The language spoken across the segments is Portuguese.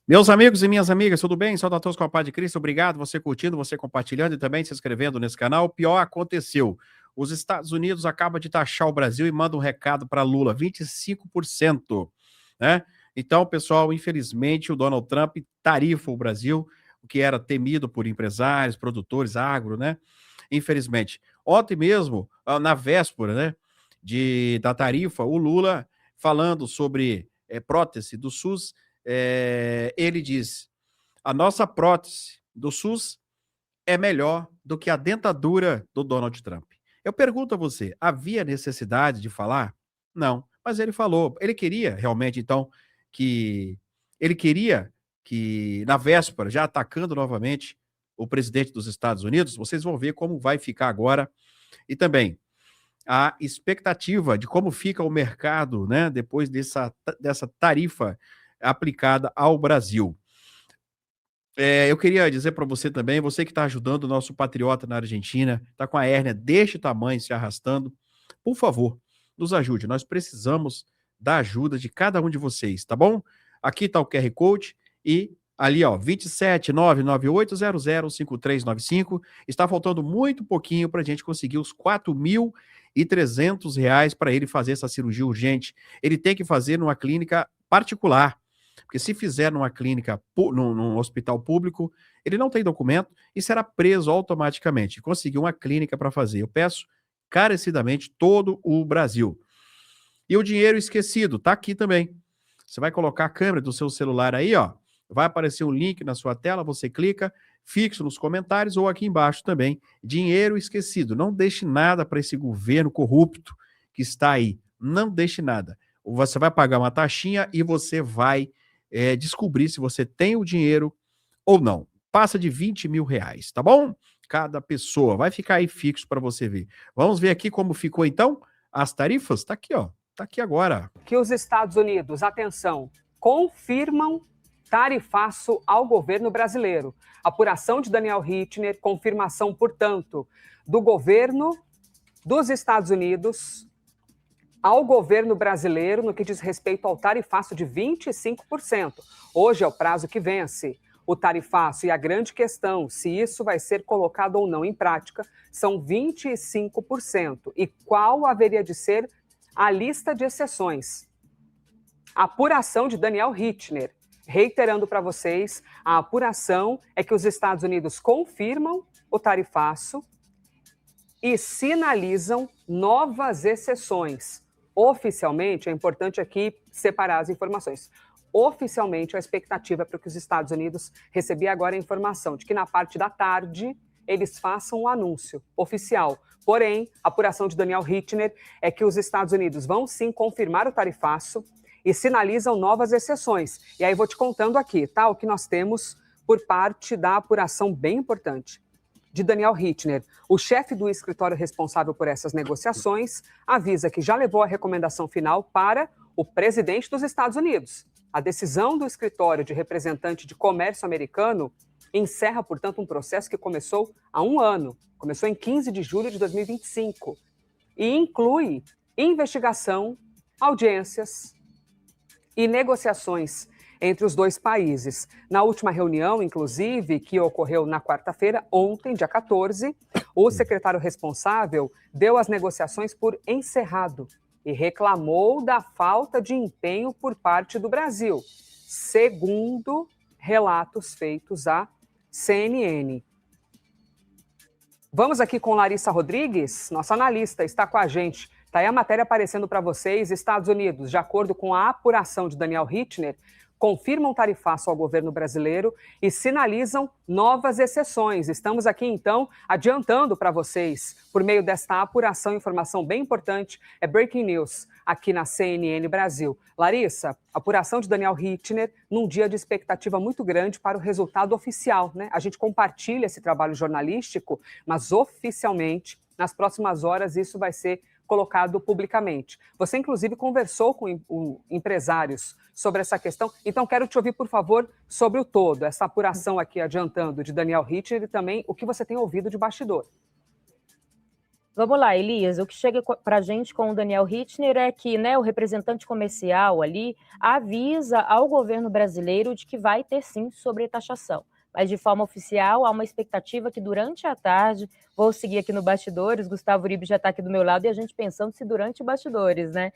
Meus amigos e minhas amigas, tudo bem? Saudações a todos com a paz de Cristo. Obrigado, você curtindo, você compartilhando e também se inscrevendo nesse canal. O pior aconteceu. Os Estados Unidos acabam de taxar o Brasil e manda um recado para Lula, 25%, né? Então, pessoal, infelizmente, o Donald Trump tarifa o Brasil, o que era temido por empresários, produtores, agro, né? Infelizmente. Ontem mesmo, na véspera, né, da tarifa, o Lula falando sobre prótese do SUS, ele diz: a nossa prótese do SUS é melhor do que a dentadura do Donald Trump. Eu pergunto a você, havia necessidade de falar? Não, mas ele falou. Ele queria realmente, então, que na véspera, já atacando novamente o presidente dos Estados Unidos, vocês vão ver como vai ficar agora. E também a expectativa de como fica o mercado, né, depois dessa tarifa aplicada ao Brasil. Eu queria dizer para você também, você que está ajudando o nosso patriota na Argentina, está com a hérnia deste tamanho se arrastando, por favor, nos ajude. Nós precisamos da ajuda de cada um de vocês, tá bom? Aqui está o QR Code e ali, ó, 27998005395. Está faltando muito pouquinho para a gente conseguir os R$ 4.300 para ele fazer essa cirurgia urgente. Ele tem que fazer numa clínica particular. Porque se fizer numa clínica, num hospital público, ele não tem documento e será preso automaticamente. Conseguiu uma clínica para fazer. Eu peço carecidamente todo o Brasil. E o dinheiro esquecido, tá aqui também. Você vai colocar a câmera do seu celular aí, ó. Vai aparecer um link na sua tela, você clica, fixo nos comentários ou aqui embaixo também. Dinheiro esquecido. Não deixe nada para esse governo corrupto que está aí. Não deixe nada. Você vai pagar uma taxinha e você vai descobrir se você tem o dinheiro ou não. Passa de R$ 20.000, tá bom? Cada pessoa. Vai ficar aí fixo para você ver. Vamos ver aqui como ficou, então, as tarifas? Tá aqui, ó. Tá aqui agora. Que os Estados Unidos, atenção, confirmam tarifaço ao governo brasileiro. Apuração de Daniel Rittner, confirmação, portanto, do governo dos Estados Unidos ao governo brasileiro no que diz respeito ao tarifaço de 25%. Hoje é o prazo que vence. O tarifaço e a grande questão, se isso vai ser colocado ou não em prática, são 25%. E qual haveria de ser a lista de exceções? A apuração de Daniel Rittner. Reiterando para vocês, a apuração é que os Estados Unidos confirmam o tarifaço e sinalizam novas exceções. Oficialmente, é importante aqui separar as informações. Oficialmente, a expectativa é para que os Estados Unidos receber agora a informação de que na parte da tarde eles façam um anúncio oficial. Porém, a apuração de Daniel Rittner é que os Estados Unidos vão sim confirmar o tarifaço e sinalizam novas exceções. E aí vou te contando aqui, tá? O que nós temos por parte da apuração bem importante de Daniel Rittner. O chefe do escritório responsável por essas negociações avisa que já levou a recomendação final para o presidente dos Estados Unidos. A decisão do escritório de representante de comércio americano encerra, portanto, um processo que começou há um ano. Começou em 15 de julho de 2025 e inclui investigação, audiências e negociações entre os dois países. Na última reunião, inclusive, que ocorreu na quarta-feira, ontem, dia 14, o secretário responsável deu as negociações por encerrado e reclamou da falta de empenho por parte do Brasil, segundo relatos feitos à CNN. Vamos aqui com Larissa Rodrigues, nossa analista, está com a gente. Está aí a matéria aparecendo para vocês. Estados Unidos, de acordo com a apuração de Daniel Rittner, confirmam tarifaço ao governo brasileiro e sinalizam novas exceções. Estamos aqui, então, adiantando para vocês, por meio desta apuração, informação bem importante, é Breaking News, aqui na CNN Brasil. Larissa, apuração de Daniel Rittner num dia de expectativa muito grande para o resultado oficial, né? A gente compartilha esse trabalho jornalístico, mas oficialmente, nas próximas horas, isso vai ser colocado publicamente. Você, inclusive, conversou com empresários sobre essa questão. Então, quero te ouvir, por favor, sobre o todo, essa apuração aqui, adiantando, de Daniel Rittner e também o que você tem ouvido de bastidor. Vamos lá, Elias, o que chega para a gente com o Daniel Hittner é que, né, o representante comercial ali avisa ao governo brasileiro de que vai ter sim sobretaxação. Mas de forma oficial, há uma expectativa que durante a tarde, vou seguir aqui no bastidores, Gustavo Uribe já está aqui do meu lado e a gente pensando se durante bastidores, né,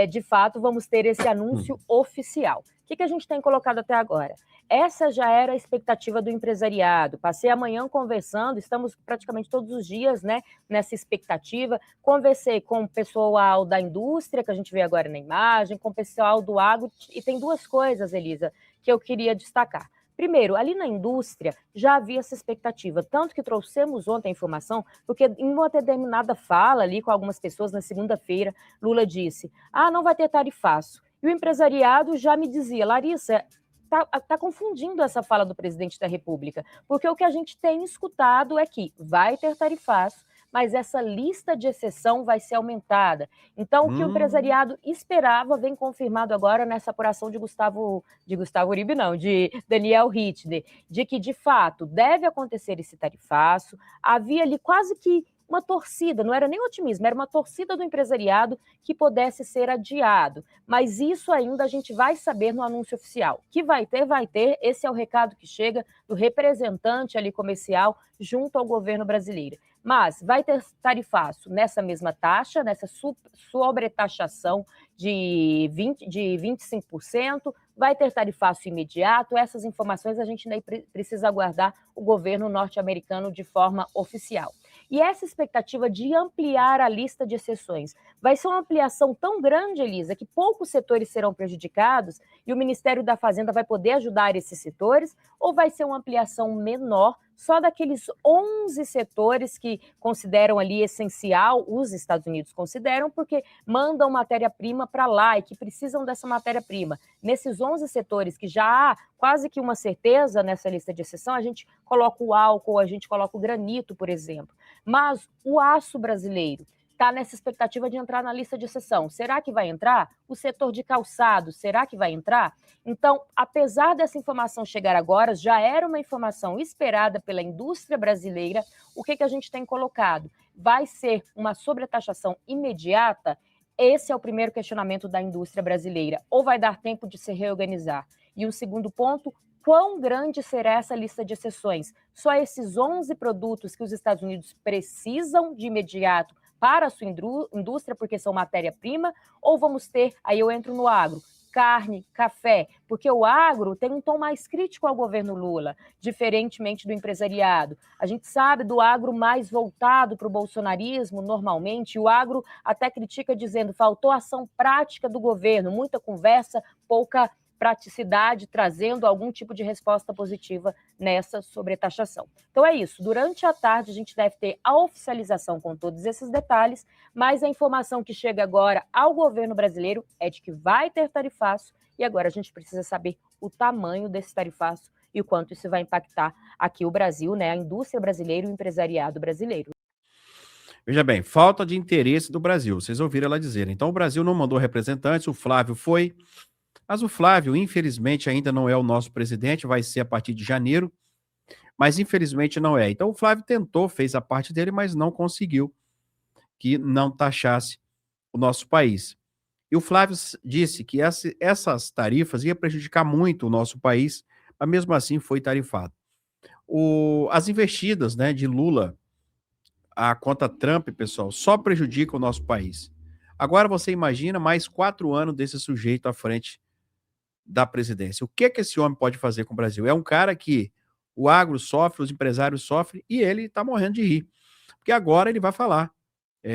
de fato vamos ter esse anúncio oficial. O que a gente tem colocado até agora? Essa já era a expectativa do empresariado. Passei a manhã conversando, estamos praticamente todos os dias, né, nessa expectativa. Conversei com o pessoal da indústria, que a gente vê agora na imagem, com o pessoal do agro, e tem duas coisas, Elisa, que eu queria destacar. Primeiro, ali na indústria já havia essa expectativa, tanto que trouxemos ontem a informação, porque em uma determinada fala ali com algumas pessoas na segunda-feira, Lula disse: não vai ter tarifaço. E o empresariado já me dizia: Larissa, tá confundindo essa fala do presidente da República, porque o que a gente tem escutado é que vai ter tarifaço, mas essa lista de exceção vai ser aumentada. Então, o que o empresariado esperava vem confirmado agora nessa apuração de Gustavo Uribe, não, de Daniel Hittner, de que, de fato, deve acontecer esse tarifaço. Havia ali quase que uma torcida, não era nem otimismo, era uma torcida do empresariado que pudesse ser adiado. Mas isso ainda a gente vai saber no anúncio oficial. Que vai ter, esse é o recado que chega do representante ali comercial junto ao governo brasileiro. Mas vai ter tarifaço nessa mesma taxa, nessa sobretaxação de 25%, vai ter tarifaço imediato. Essas informações a gente ainda precisa aguardar o governo norte-americano de forma oficial. E essa expectativa de ampliar a lista de exceções vai ser uma ampliação tão grande, Elisa, que poucos setores serão prejudicados e o Ministério da Fazenda vai poder ajudar esses setores, ou vai ser uma ampliação menor, só daqueles 11 setores que consideram ali essencial, os Estados Unidos consideram, porque mandam matéria-prima para lá e que precisam dessa matéria-prima. Nesses 11 setores que já há quase que uma certeza nessa lista de exceção, a gente coloca o álcool, a gente coloca o granito, por exemplo. Mas o aço brasileiro está nessa expectativa de entrar na lista de exceção. Será que vai entrar? O setor de calçado, será que vai entrar? Então, apesar dessa informação chegar agora, já era uma informação esperada pela indústria brasileira. O que a gente tem colocado? Vai ser uma sobretaxação imediata? Esse é o primeiro questionamento da indústria brasileira. Ou vai dar tempo de se reorganizar? E o segundo ponto, quão grande será essa lista de exceções? Só esses 11 produtos que os Estados Unidos precisam de imediato para a sua indústria, porque são matéria-prima, ou vamos ter, aí eu entro no agro, carne, café, porque o agro tem um tom mais crítico ao governo Lula, diferentemente do empresariado. A gente sabe do agro mais voltado para o bolsonarismo, normalmente, o agro até critica dizendo faltou ação prática do governo, muita conversa, pouca praticidade, trazendo algum tipo de resposta positiva nessa sobretaxação. Então é isso, durante a tarde a gente deve ter a oficialização com todos esses detalhes, mas a informação que chega agora ao governo brasileiro é de que vai ter tarifaço e agora a gente precisa saber o tamanho desse tarifaço e o quanto isso vai impactar aqui o Brasil, né, a indústria brasileira e o empresariado brasileiro. Veja bem, falta de interesse do Brasil, vocês ouviram ela dizer. Então o Brasil não mandou representantes, o Flávio foi. Mas o Flávio, infelizmente, ainda não é o nosso presidente, vai ser a partir de janeiro, mas infelizmente não é. Então o Flávio tentou, fez a parte dele, mas não conseguiu que não taxasse o nosso país. E o Flávio disse que essas tarifas iam prejudicar muito o nosso país, mas mesmo assim foi tarifado. As investidas, né, de Lula a conta Trump, pessoal, só prejudicam o nosso país. Agora você imagina mais 4 anos desse sujeito à frente da presidência. O que esse homem pode fazer com o Brasil? É um cara que o agro sofre, os empresários sofrem e ele está morrendo de rir. Porque agora ele vai falar.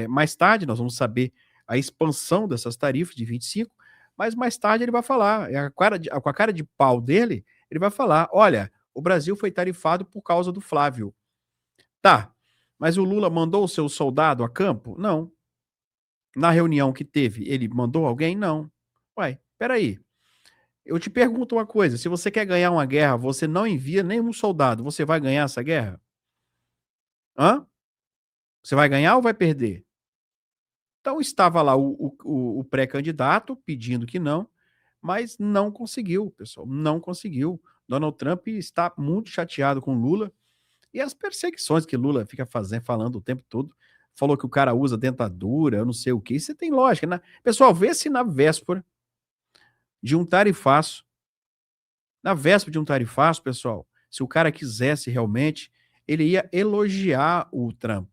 Mais tarde nós vamos saber a expansão dessas tarifas de 25, mas mais tarde ele vai falar. Com a cara de pau dele, ele vai falar: olha, o Brasil foi tarifado por causa do Flávio. Tá, mas o Lula mandou o seu soldado a campo? Não. Na reunião que teve, ele mandou alguém? Não. Ué, peraí. Eu te pergunto uma coisa, se você quer ganhar uma guerra, você não envia nenhum soldado, você vai ganhar essa guerra? Hã? Você vai ganhar ou vai perder? Então estava lá o pré-candidato pedindo que não, mas não conseguiu, pessoal, não conseguiu. Donald Trump está muito chateado com Lula e as perseguições que Lula fica falando o tempo todo falou que o cara usa dentadura, eu não sei o que. Isso tem lógica, né? Pessoal, vê se na véspera de um tarifaço, pessoal, se o cara quisesse realmente, ele ia elogiar o Trump.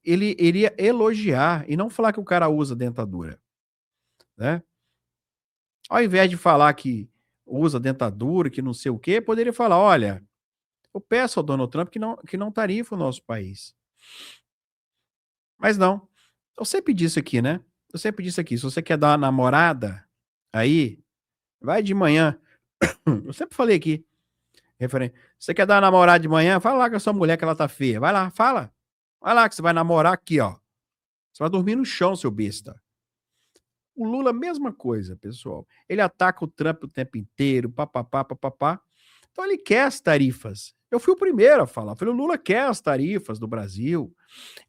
Ele iria elogiar e não falar que o cara usa dentadura, né? Ao invés de falar que usa dentadura, que não sei o quê, poderia falar, olha, eu peço ao Donald Trump que não tarifa o nosso país. Mas não. Eu sempre disse aqui, né? Eu sempre disse aqui, se você quer dar uma namorada, aí, vai de manhã. Eu sempre falei aqui, referente. Você quer dar uma namorada de manhã? Fala lá com a sua mulher que ela tá feia. Vai lá, fala. Vai lá que você vai namorar aqui, ó. Você vai dormir no chão, seu besta. O Lula, mesma coisa, pessoal. Ele ataca o Trump o tempo inteiro, papapá, papapá. Então ele quer as tarifas. Eu fui o primeiro a falar. Falei, o Lula quer as tarifas do Brasil.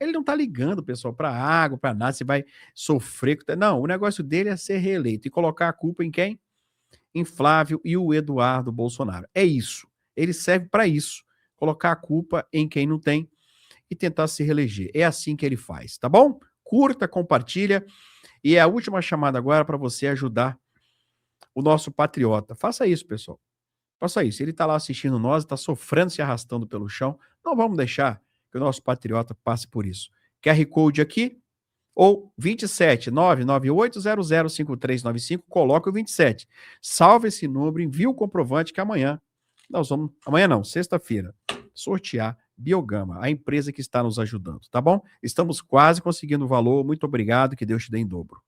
Ele não tá ligando, pessoal, para água, para nada, se vai sofrer. Não, o negócio dele é ser reeleito e colocar a culpa em quem? Em Flávio e o Eduardo Bolsonaro. É isso. Ele serve para isso. Colocar a culpa em quem não tem e tentar se reeleger. É assim que ele faz, tá bom? Curta, compartilha. E é a última chamada agora para você ajudar o nosso patriota. Faça isso, pessoal. Faça isso. Ele está lá assistindo nós, está sofrendo, se arrastando pelo chão. Não vamos deixar que o nosso patriota passe por isso. QR Code aqui, ou 27 998 005395, coloca o 27. Salve esse número, envia o comprovante que amanhã nós vamos, amanhã não, sexta-feira, sortear Biogama, a empresa que está nos ajudando, tá bom? Estamos quase conseguindo o valor, muito obrigado, que Deus te dê em dobro.